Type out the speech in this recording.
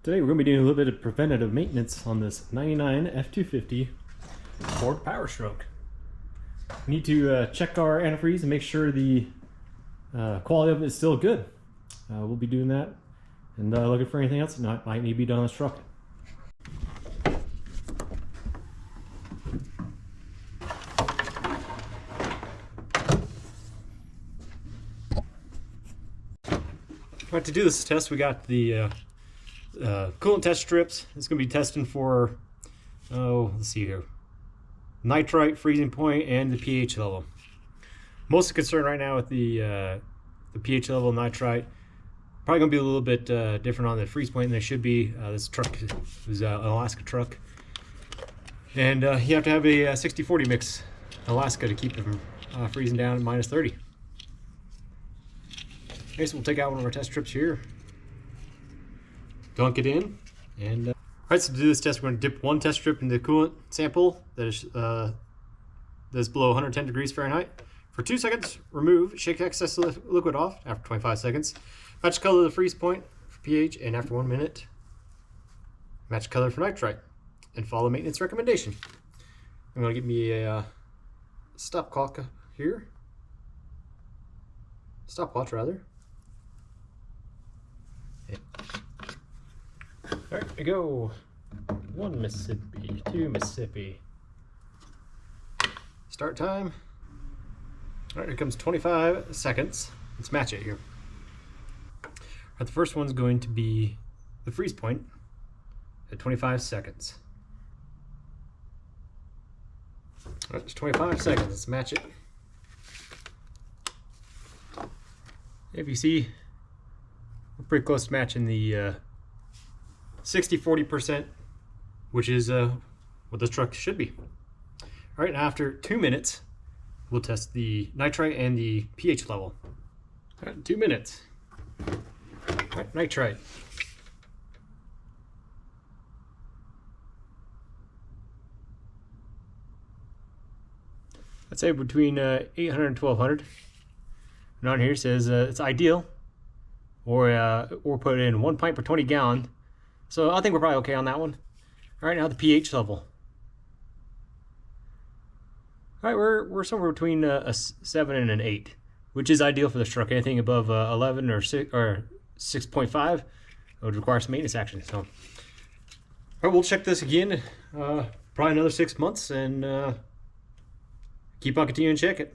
Today we're going to be doing a little bit of preventative maintenance on this 99 F250 Ford Powerstroke. We need to check our antifreeze and make sure the quality of it is still good. We'll be doing that and looking for anything else that might need to be done on this truck. Alright, to do this test, we got the coolant test strips. It's going to be testing for, let's see here, nitrite, freezing point, and the pH level. Most concern right now with the pH level, nitrite, probably going to be a little bit different on the freeze point than they should be. This truck is an Alaska truck, and you have to have a 60-40 mix Alaska to keep it from freezing down at -30. Okay, so we'll take out one of our test strips here, dunk it in, and alright, so to do this test, we're going to dip one test strip into the coolant sample that is below 110 degrees Fahrenheit. For 2 seconds, remove, shake excess liquid off. After 25 seconds, match color the freeze point for pH, and after 1 minute, match color for nitrite, and follow maintenance recommendation. I'm going to give me a stopwatch here. Stopwatch, rather. All right, we go. 1 Mississippi, 2 Mississippi. Start time. All right, here comes 25 seconds. Let's match it here. All right, the first one's going to be the freeze point at 25 seconds. All right, it's 25 seconds. Let's match it. If you see, we're pretty close to matching the 60-40%, which is what this truck should be. All right, and after 2 minutes, we'll test the nitrite and the pH level. All right, 2 minutes. All right, nitrite. I'd say between 800 and 1200. And on here says it's ideal, or put in 1 pint per 20 gallon. So I think we're probably okay on that one. All right, now the pH level. All right, we're somewhere between a 7 and an 8, which is ideal for this truck. Anything above 11 or 6.5 would require some maintenance action. So, all right, we'll check this again, probably another 6 months, and keep on continuing to check it.